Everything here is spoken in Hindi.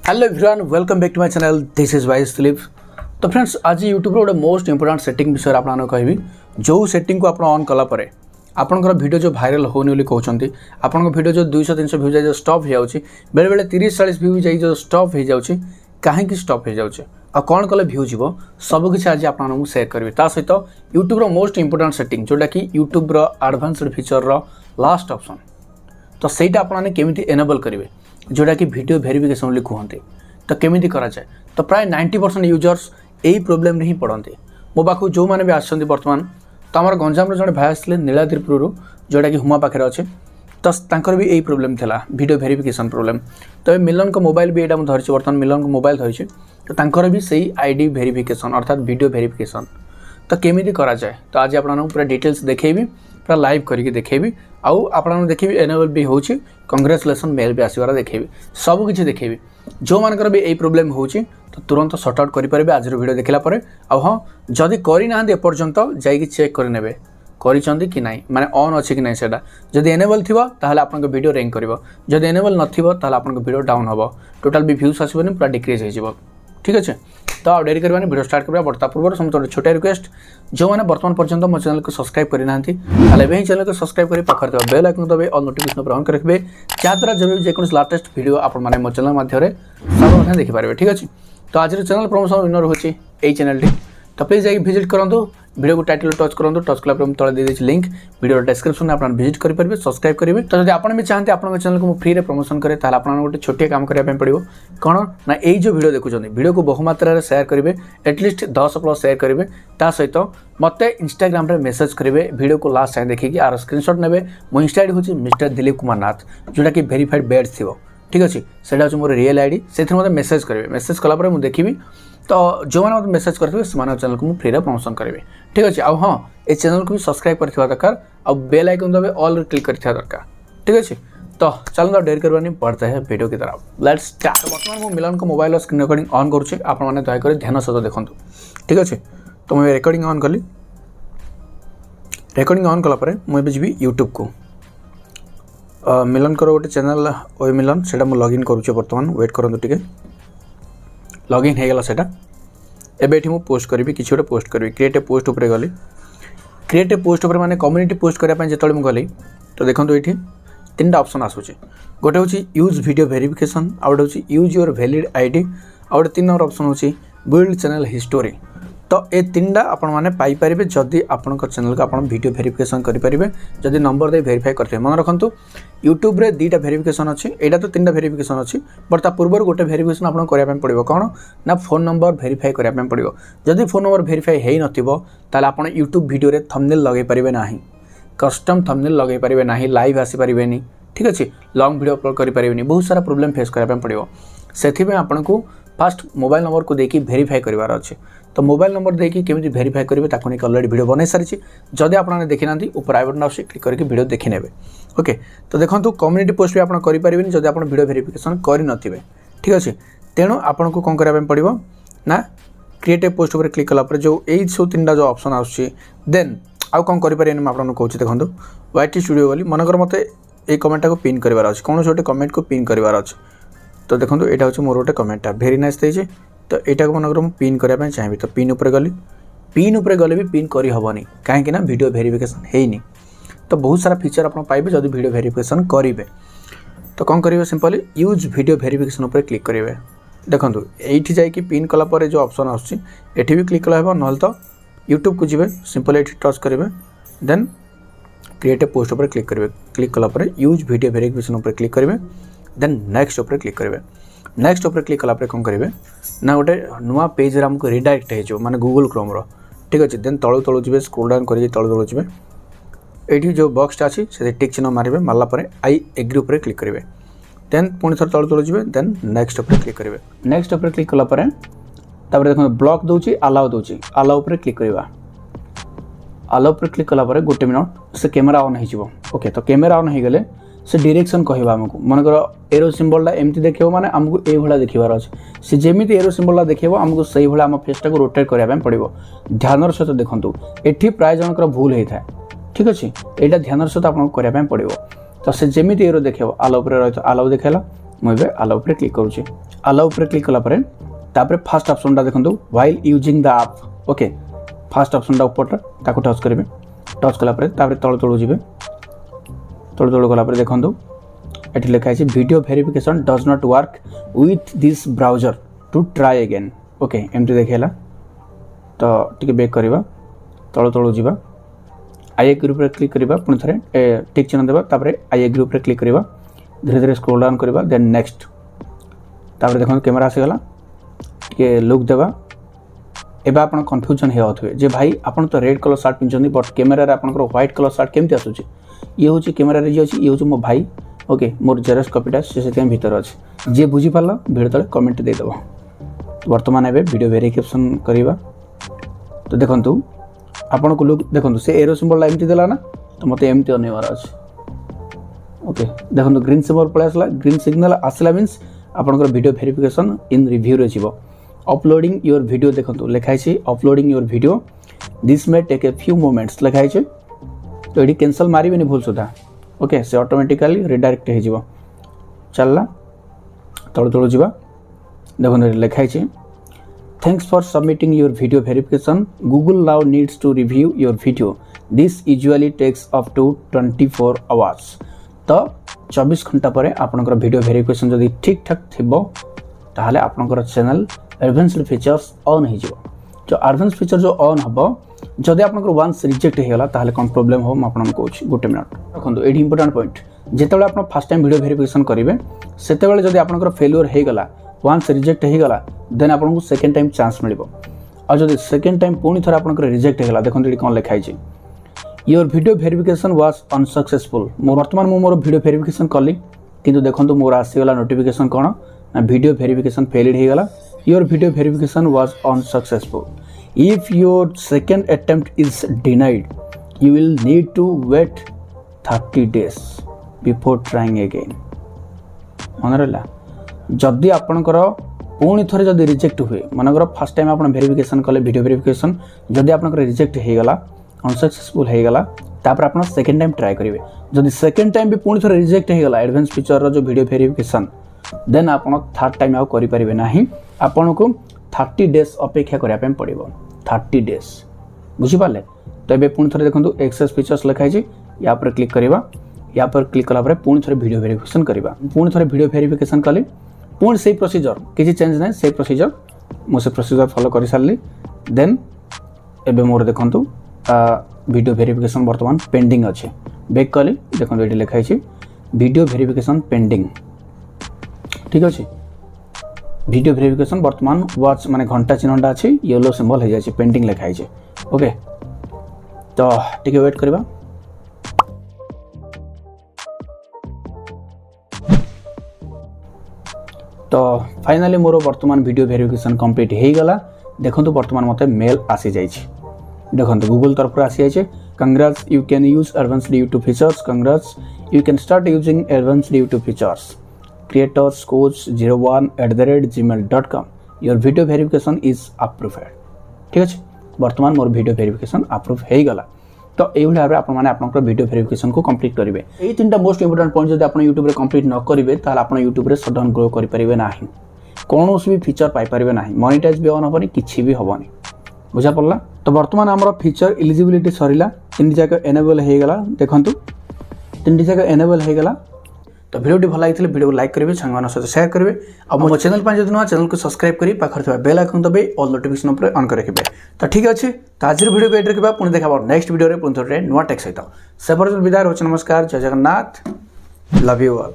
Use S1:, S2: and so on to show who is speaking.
S1: Hello everyone welcome back to my channel this is wise Dilip. तो फ्रेंड्स आज यूट्यूब गोटे मोस्ट इंपोर्टाट सेटिंग विषय आपको कहबी जो सेटिंग को आप ऑन कला परे आपनकर वीडियो जो भाइराल होनी बोली कहते आपन वीडियो जो 200-300 व्यू जाए स्टॉप हो जाए बेले बेले 30-40 व्यू जाए जो स्टॉप हो जाए कहीं स्टॉप हो जाए आ कौन कले व्यू जीव सबकि आज आपको सेयार करी सहित यूट्यूब मोस्ट इंपोर्टाट सेटिंग जोटा कि YouTube advanced feature last option तो सहीटा आपने केमी एनेबल करेंगे जोटा कि वीडियो वेरिफिकेशन बोली कहते तो केमी करा जाए तो प्राय 90% यूजर्स यही प्रोब्लेम ही पड़ते मो पाखु जो मैंने भी आसछन्ति वर्तमान तो आम गंजाम जड़े भाई आसते नीलाद्रिपुर जोटा कि हुमा पाखे अच्छे तो तांकर भी यही प्रोब्लेम था वीडियो वेरिफिकेशन प्रोब्लेम। तो मिलन को मोबाइल भी यहाँ धरी बर्तमान मिलन को मोबाइल धरी तो तांकर भी सही आईडी वेरिफिकेशन अर्थात वीडियो वेरिफिकेशन तो केमी करा जाए तो आज आपको पूरा डिटेल्स देखेबी पूरा लाइव करके देखेबी आउ आपन देखेबी एनेबल भी होची कांग्रेचुलेसन मेल भी आसबार देखेबी सब किसी देखेबी जो मानकर भी यही प्रोब्लेम होची तो तुरंत सॉर्ट आउट करेंगे आज वीडियो देखला परे आ हाँ जदि करना एपर्यंत जाइए चेक करे करिसेंती कि नहीं माने ऑन अच्छी कि नहीं सेटा जदि एनेबल थिबो ताहले आपन वीडियो रैंक करिवो जदि एनेबल नथिबो ताहले आपन वीडियो डाउन होबो टोटल भी व्यूज आसीबोनी पूरा डिक्रीज हो ठीक अच्छे। तो आप डेरी करवानी वीडियो स्टार्ट करबा बट पूर्व समस्त छोटा रिक्वेस्ट जो मैंने वर्तमान पर्यंत मो चैनल को सब्सक्राइब करना ही चैनल को सब्सक्राइब कर पाखर बेल आइकन दबे और नोटिफिकेशन पर ऑन कर रखिए जहाँद्वारा जब भी जेको लाटेस्ट वीडियो आपने मो चैनल माध्यम सब देखिपारे ठीक अच्छे। तो आज चैनल प्रमोशन विनर होची यही चैनल तो प्लीज जाइए विजिट करूँ वीडियो को टाइटल टच करूँ टच कला तले दे लिंक वीडियो डिस्क्रिप्शन में आप विजिट करेंगे सब्सक्राइब करेंगे। तो जब आप भी चाहते आप चैनल को फ्री में प्रमोशन करे तो आप गोटे छोटे काम करने पड़ो कौन ना यही जो वीडियो देखुं वीडियो को बहुमात्रा शेयर करेंगे एटलिस्ट 10+ शेयर करेंगे सहित मत इंस्टाग्राम रे मेसेज करेंगे वीडियो को लास्ट टाइम देखिए आर स्क्रीनशॉट ने मो इंस्टा आईडी हूँ मिस्टर दिलीप कुमार नाथ जोटा कि वेरीफाइड बैड थी ठीक अच्छे से मोर रियल आईडी से मत मेसेज करेंगे मेसेज कलापर मुझे देखी तो जो मैंने मतलब मेसेज करेंगे से चैनल को फ्री में प्रमोशन करेंगे ठीक अच्छे। आ हाँ ये चैनल को भी सब्सक्राइब कर दरकार और बेल आइकन दबे ऑल क्लिक कर दरकार ठीक अच्छे। तो चलो डेर करवानी पड़ता है वीडियो की तरफ लेट्स स्टार्ट। बर्तमान मैं मिलन को मोबाइल स्क्रीन रिकॉर्डिंग ऑन करुच्छे आपने दयाकोरी ध्यान सहित देखूँ ठीक अच्छे। तो मैं रिकॉर्डिंग ऑन कली रिकॉर्डिंग ऑन कलापर मुझे जी यूट्यूब को मिलन कर गोटे चैनल ओ मिलन से लॉगिन करुच्छे बर्तमान वेट करूँ टे लॉगिन हो गला सेटा एबे एठी मु पोस्ट करी किसी गोटे पोस्ट करी क्रिएट ए पोस्ट उपर गली क्रिएट ए पोस्ट उपर माने कम्युनिटी पोस्ट करने जो गली तो देखो ये 3टा ऑप्शन आसूचे गोटे हूँ यूज वीडियो वेरिफिकेशन आउ गोटे हूँ यूज योर वैलिड आईडी आउ गोटे 3 नंबर ऑप्शन हूँ बिल्ड चैनल हिस्टोरी। तो ये 3टा आपण मैंने पाइपर जदि आपण चैनल को आप वीडियो वेरिफिकेशन करेंगे जदि नंबर दे वेरीफाई करते मन रखु यूट्यूब रे 2टा वेरिफिकेशन अच्छी यहाँ तो 3टा वेरिफिकेशन अच्छी बट पूर्व गोटे वेरिफिकेशन आपको करने पड़ो कौन ना फोन नंबर वेरीफाई करने पड़ो जदि फोन नंबर वेरीफाई हो नाल आप यूट्यूब वीडियो थंबनेल लगे पारे ना कस्टम थंबनेल लगे पारे ना लाइव आसीपारे ठीक अच्छे लॉन्ग वीडियो अपलोड करेंगे बहुत सारा प्रोब्लेम फेस करने पड़ो से आपको फास्ट मोबाइल नंबर को देखिए वेरीफाई करार अच्छे। तो मोबाइल नंबर देखिए केमी वेरीफाई करेंगे ताको नहीं अलरेडी वीडियो बन सारी जदि आपने देखी ना ऊपर आई बटन आसे क्लिक करके वीडियो देखी नेबे ओके। तो देखो कम्युनिटी पोस्ट भी आप करेंगे जदि आप वीडियो वेरिफिकेशन करन ठीक अच्छे तेणु आपन को कौन करने पड़ो ना क्रिएट ए पोस्ट पर क्लिक कला जो यही सब 3टा जो ऑप्शन आसुची देन आउ कौन करें आपको कहूँ देखो वाईटी स्टूडियो गली मनकर मत ये कमेंटा को पिन करार अच्छे कौन गोटे कमेंट को पिन करार अच्छे। तो देखो यहाँ हूँ मोर गोटे कमेंटा भेरी नाइस देती तो यहाँ को मनकर मुझे पिन करने चाहिए तो पिन उपर गली पिन उपर गले भी पिन करहबनी कहीं वीडियो वेरिफिकेशन है तो बहुत सारा फीचर आप पाइबे जब वीडियो वेरिफिकेशन करेंगे। तो कौन करेंगे सिंपली यूज वीडियो वेरिफिकेशन उपर क्लिक करेंगे देखो ये जाकि पिन कलापर जो ऑप्शन आसटी भी क्लिक कला ना तो यूट्यूब को जी सिंपल ये टच करेंगे देन क्रिएट ए पोस्ट उपर क्लिक करेंगे क्लिक कलापर यूज वीडियो वेरिफिकेशन उपर क्लिक करेंगे देन नेक्स्ट उपर क्लिक करेंगे नेक्स्ट उपर क्लिक कलापर कौन करेंगे ना गोटे नुआ पेज रे हमको रिडायरेक्ट हो माने गूगल क्रोम रो ठीक अच्छे देन तलू तलू जी स्क्रोल डाउन करके तलू तलू जी ये जो बॉक्सटा अच्छी से टिक चिन्ह मारे मारला आई एग्री उपर क्लिक करेंगे देन पुणी थोड़ा तलू तलू जी देन नेक्स्ट उपर क्लिक करेंगे नेक्स्ट उपर क्लिक कलापर देखो ब्लॉक दूसरी अलाउ दूसरी अलाउ उपर क्लिक करवा अलाउ उपर क्लिक कलापर गोटे मिनट से कैमेरा ऑन हो ओके। तो कैमेरा ऑन हो गले से डायरेक्शन कहवा आमको मनकर एरो सिंबलटा एमती देखो माने आमको ये देखार अच्छे से जमी एरो सिंबलटा देखो आमको से आम फेसटा को रोटेट करने पड़ो ध्यान सहित देखूँ ये प्राय जनकर भूल होता है ठीक अच्छे यहाँ ध्यान सहित आपको करने पड़ो। तो से जमी एरो देखो आलाउ पर रही आलाउ देखेला मुझे अलाउ पर क्लिक करूँ। अलाउ पर क्लिक कलापर तापर फास्ट ऑप्शनटा देखो while using the app okay fast ऑप्शनटा ऊपर ताको टच करेंगे टच कलापर तल तलू जी तल तलू गलापर देखो ये लिखा है video verification does not work with this browser to try again okay एमती देखा तो टी बैक करवा तल तलू जा आई एग्री पर क्लिक करवा पुणी थे टिक चिन्ह देवा आई एग्री पर क्लिक करवा धीरे धीरे स्क्रॉल डाउन करवा देन नेक्स्ट तापर देखो कैमेरा आसीगला टे लुक देवा एबे आपण कन्फ्यूजन हो जे भाई आपन तो रेड कलर शर्ट पिंचंदी बट कैमेरा आपन व्हाइट कलर शर्ट केमती आसुची ये हूँ कैमेरा रे जे ये हूँ मो भाई ओके मोर जेरक्स कॉपीटा से भीतर अच्छे जी बुझी पाला वीडियो तले कमेंट दे देबो। वर्तमान एबे वीडियो वेरिफिकेशन करवा तो देखंतु आपन को लुक देखंतु से एरो सिंबल एमती देला ना तो मते एमती अनेवार अछि ओके देखंतु ग्रीन सिंबल पळे आसला ग्रीन सिग्नल आसला मींस आपनकर वीडियो वेरिफिकेशन इन रिव्यू रे जीवो। अपलोडिंग योर वीडियो देखंतु लिखाइ छै uploading your video this may take a few moments लिखाइ छै तो एडी कैंसिल मारिबेनी भूल सुधा ओके से ऑटोमेटिकली रिडायरेक्ट हो जीवो चलला तळ तळ जीवा देखंतु लिखाइ छै thanks for submitting your video verification Google now needs to review your video this usually takes up to 24 hours तो 24 घंटा पर आपनकर वीडियो वेरिफिकेशन जदि ठीक ठाक थिबो ताहले आपनकर चैनल एडवांस्ड फीचर्स ऑन हो जीवो जो एडवांस फीचर जो ऑन हबो जदि आपनकर वंस रिजेक्ट हो गला ताहले कोन प्रॉब्लम हो म आपन कहूँ गोटे मिनट रखंतु एडी इंपोर्टेंट पॉइंट जेतेबेले आपन फर्स्ट टाइम वीडियो वेरिफिकेशन करिवे सेतेबेले जदि आपनकर फेल्युअर हो गला वंस रिजेक्ट हो गला देन आपन को सेकंड टाइम चांस मिलिबो और जदि सेकंड टाइम पुणी थोड़ा आपनकर रिजेक्ट हो गला देखंतु एडी कोन लिखाइ छै your video verification was unsuccessful वर्तमान मो मोर वीडियो वेरिफिकेशन कली किंतु देखंतु मोर आसी गला नोटिफिकेशन कोन ना वीडियो वेरिफिकेशन फेल्ड हो गला your video verification was unsuccessful if your second attempt is denied you will need to wait 30 days before trying again मन रहा जदि आपनकर पुणी थोड़े जदि रिजेक्ट हुए मनकर फर्स्ट टाइम आप वेरिफिकेशन कले वीडियो वेरिफिकेशन जदि आपनकर रिजेक्ट हो गला अनसक्सेसफुल हो गला तापर आप सेकेंड टाइम ट्राई करेंगे जदि सेकेंड टाइम भी पुणी थोड़े रिजेक्ट हो गला एडवांस फीचर जो वीडियो वेरिफिकेशन देन आप थर्ड टाइम आउ करें ना आपन को 30 डेज अपेक्षा करने पड़ो 30 डेज बुझीपारे तो ये पुणी थे देखो एक्सेस फीचर्स लिखाई या पर क्लिक करवा या पर क्लिक कला पुणी थे वीडियो वेरिफिकेशन करवा पुणी थे वीडियो वेरिफिकेशन कली पुणी से प्रोसीजर किसी चेंज ना से प्रोसीजर मुझे प्रोसीजर फॉलो कर सारी देन एबे मोर देखो वीडियो वेरिफिकेशन वर्तमान पेंडिंग अच्छे बैक कली देखो ये लिखाई वीडियो वेरिफिकेशन पेंडिंग ठीक अच्छे वीडियो वेरिफिकेशन वर्तमान वाच माने घंटा चिन्हटा अच्छे येलो सिंबल हो जाए पेंडिंग लिखाई ओके तो टिके वेट करवा तो फाइनली मोर वर्तमान वीडियो वेरिफिकेशन कंप्लीट हो गला देखो वर्तमान मते मेल आसी जाए देखो गूगल तरफ आसी जाए congrats you can use advanced YouTube features congrats you can start using advanced YouTube features creatorscoach01@gmail.com your video verification is approved ठीक अच्छे वर्तमान मोर वीडियो वेरिफिकेशन अप्रूव हो गला तो यही भाव आप वीडियो वेरिफिकेशन को कंप्लीट करेंगे ये 3टा मोस्ट इंपोर्टेंट पॉइंट जब आप यूट्यूब रे कंप्लीट न करेंगे ताल आप यूट्यूब रे सडन ग्रो करेंगे ना कौन भी फीचर पाइपर ना मोनेटाइज भी ऑन हेनी कि भी हेनी बुझा पड़ा तो वर्तमान आम फीचर एलिजिबिलिटी सरला 3 जाक एनेबल हो गला देखो 3 जाक एनेबल हो गला तो वीडियो भल लगी वीडियो को लाइक करेंगे सांग सहित शेयर करेंगे और मो चैनल पर जब नुआ चैनल को सब्सक्राइब करी पाखर बेल आइकन दबे ऑल नोटिफिकेशन पर ऑन कर रखिए तो ठीक अच्छे तो आज वीडियो को एड रखा पुणी देखा नेक्स्ट वीडियो पुणी थे नुआ टेक सहित से पर्यटन विदाय रोच नमस्कार जय जगन्नाथ लव यू ऑल।